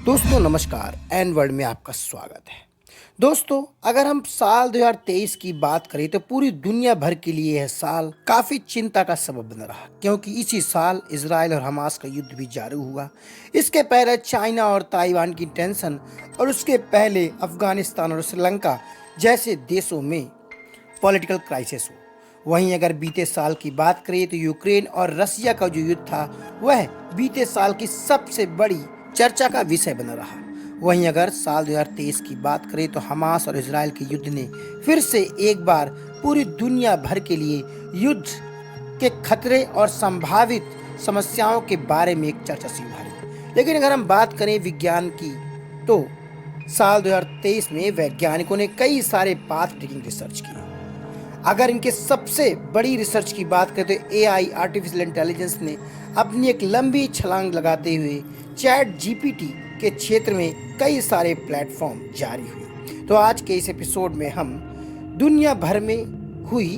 दोस्तों नमस्कार, N world में आपका स्वागत है। दोस्तों, अगर हम साल 2023 की बात करें तो पूरी दुनिया भर के लिए यह साल काफ़ी चिंता का सबब बना रहा, क्योंकि इसी साल इजराइल और हमास का युद्ध भी जारी हुआ। इसके पहले चाइना और ताइवान की टेंशन, और उसके पहले अफगानिस्तान और श्रीलंका जैसे देशों में पॉलिटिकल क्राइसिस हो। वहीं अगर बीते साल की बात करें तो यूक्रेन और रसिया का जो युद्ध था वह बीते साल की सबसे बड़ी चर्चा का विषय बना रहा। वहीं अगर साल 2023 की बात करें तो हमास और इजराइल के युद्ध ने फिर से एक बार पूरी दुनिया भर के लिए युद्ध के खतरे और संभावित समस्याओं के बारे में एक चर्चा सी उभारी। लेकिन अगर हम बात करें विज्ञान की तो साल 2023 में वैज्ञानिकों ने कई सारे पाथ ब्रेकिंग रिसर्च की। अगर इनके सबसे बड़ी रिसर्च की बात करें तो एआई आर्टिफिशियल इंटेलिजेंस ने अपनी एक लंबी छलांग लगाते हुए चैट जीपीटी के क्षेत्र में कई सारे प्लेटफॉर्म जारी हुए। तो आज के इस एपिसोड में हम दुनिया भर में हुई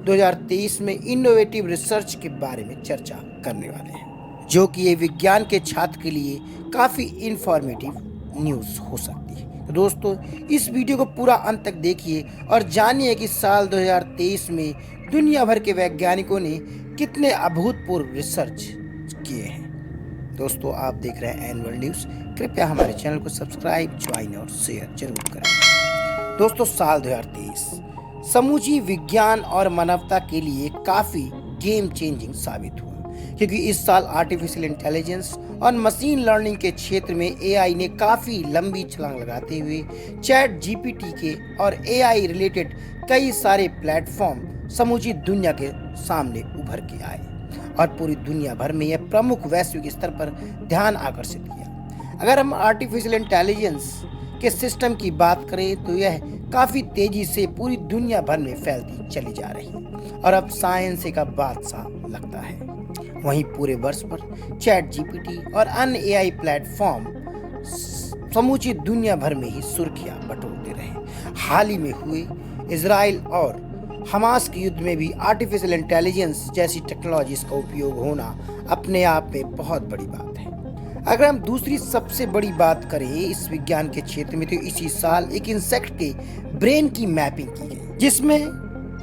2023 में इनोवेटिव रिसर्च के बारे में चर्चा करने वाले हैं, जो कि ये विज्ञान के छात्र के लिए काफ़ी इंफॉर्मेटिव न्यूज़ हो सकती है। तो दोस्तों, इस वीडियो को पूरा अंत तक देखिए और जानिए कि साल 2023 में दुनिया भर के वैज्ञानिकों ने कितने अभूतपूर्व रिसर्च किए हैं। दोस्तों, आप देख रहे हैं एन वर्ल्ड न्यूज़। कृपया हमारे चैनल को सब्सक्राइब, ज्वाइन और शेयर जरूर करें। दोस्तों, साल 2023 समूची विज्ञान और मानवता के लिए काफ़ी गेम चेंजिंग साबित हुआ, क्योंकि इस साल आर्टिफिशियल इंटेलिजेंस और मशीन लर्निंग के क्षेत्र में एआई ने काफ़ी लंबी छलांग लगाते हुए चैट जीपीटी के और एआई रिलेटेड कई सारे प्लेटफॉर्म समूची दुनिया के सामने उभर के आए और पूरी दुनिया भर में यह प्रमुख वैश्विक स्तर पर ध्यान आकर्षित किया। अगर हम आर्टिफिशियल इंटेलिजेंस के सिस्टम की बात करें तो यह काफ़ी तेजी से पूरी दुनिया भर में फैलती चली जा रही है और अब साइंस का बादशाह लगता है। वहीं पूरे वर्ष पर चैट जीपीटी और अन्य एआई प्लेटफॉर्म समूची दुनिया भर में ही सुर्खियां बटोरते रहे। हाल ही में हुए इजराइल और हमास के युद्ध में भी आर्टिफिशियल इंटेलिजेंस जैसी टेक्नोलॉजीज का उपयोग होना अपने आप में बहुत बड़ी बात है। अगर हम दूसरी सबसे बड़ी बात करें इस विज्ञान के क्षेत्र में तो इसी साल एक इंसेक्ट के ब्रेन की मैपिंग की गई, जिसमें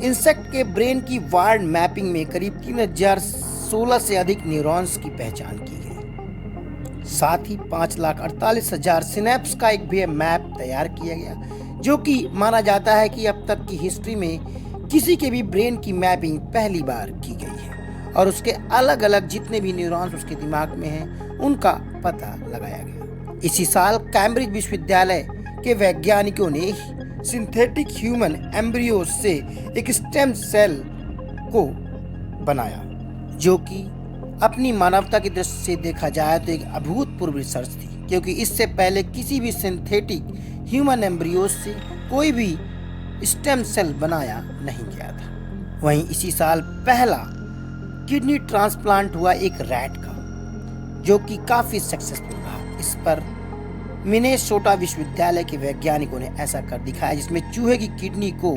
इंसेक्ट के ब्रेन की वार्ड मैपिंग में करीब 3016 से अधिक न्यूरॉन्स की पहचान की गई। साथ ही 5,48,000 सिनेप्स का एक भी मैप तैयार किया गया, जो कि माना जाता है कि अब तक की हिस्ट्री में किसी के भी ब्रेन की मैपिंग पहली बार की गई है और उसके अलग अलग जितने भी न्यूरॉन्स उसके दिमाग में हैं उनका पता लगाया गया। इसी साल कैम्ब्रिज विश्वविद्यालय के वैज्ञानिकों ने सिंथेटिक ह्यूमन एम्ब्रियो से एक स्टेम सेल को बनाया, जो कि अपनी मानवता की दृष्टि से देखा जाए तो एक अभूतपूर्व रिसर्च थी, क्योंकि इससे पहले किसी भी सिंथेटिक ह्यूमन एम्ब्रियो से कोई भी स्टेम सेल बनाया नहीं गया था। वहीं इसी साल पहला किडनी ट्रांसप्लांट हुआ एक रैट का, जो कि काफ़ी सक्सेसफुल रहा। इस पर मिनेसोटा विश्वविद्यालय के वैज्ञानिकों ने ऐसा कर दिखाया, जिसमें चूहे की किडनी को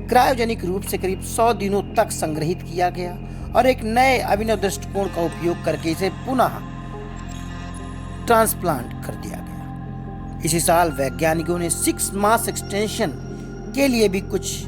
क्रायोजेनिक रूप से करीब 100 दिनों तक संग्रहित किया गया और एक नए अभिनव दृष्टिकोण का उपयोग करके इसे पुनः ट्रांसप्लांट कर दिया गया। इसी साल वैज्ञानिकों ने 6 मास एक्सटेंशन के लिए भी कुछ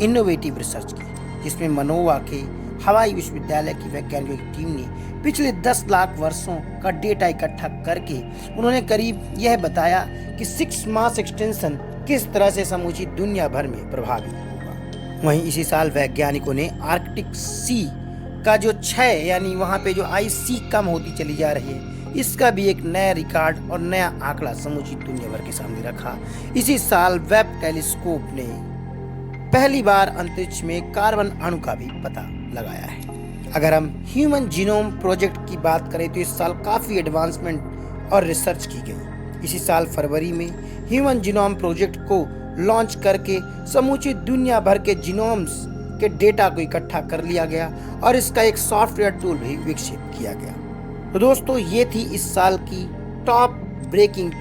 इनोवेटिव रिसर्च की, जिसमें मनोवा के हवाई विश्वविद्यालय की वैज्ञानिकों की टीम ने पिछले 10 लाख वर्षों का डेटा इकट्ठा करके उन्होंने करीब यह बताया कि 6 मास एक्सटेंशन किस तरह से समूची दुनिया भर में प्रभावी होगा। वहीं इसी साल वैज्ञानिकों ने आर्कटिक सी का जो क्षय यानी वहाँ पे जो आइस सी कम होती चली जा रही है, इसका भी एक नया रिकॉर्ड और नया आंकड़ा समूची दुनिया भर के सामने रखा। इसी साल वेब टेलीस्कोप ने पहली बार अंतरिक्ष में कार्बन अणु का भी पता लगाया है। अगर हम ह्यूमन जीनोम प्रोजेक्ट की बात करें तो इस साल काफ़ी एडवांसमेंट और रिसर्च की गई। इसी साल फरवरी में ह्यूमन जीनोम प्रोजेक्ट को लॉन्च करके समूची दुनिया भर के जीनोम्स के डेटा को इकट्ठा कर लिया गया और इसका एक सॉफ्टवेयर टूल भी विकसित किया गया। तो दोस्तों, ये थी इस साल की टॉप ब्रेकिंग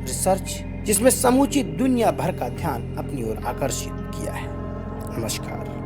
रिसर्च, जिसमें समूची दुनिया भर का ध्यान अपनी ओर आकर्षित किया है। नमस्कार।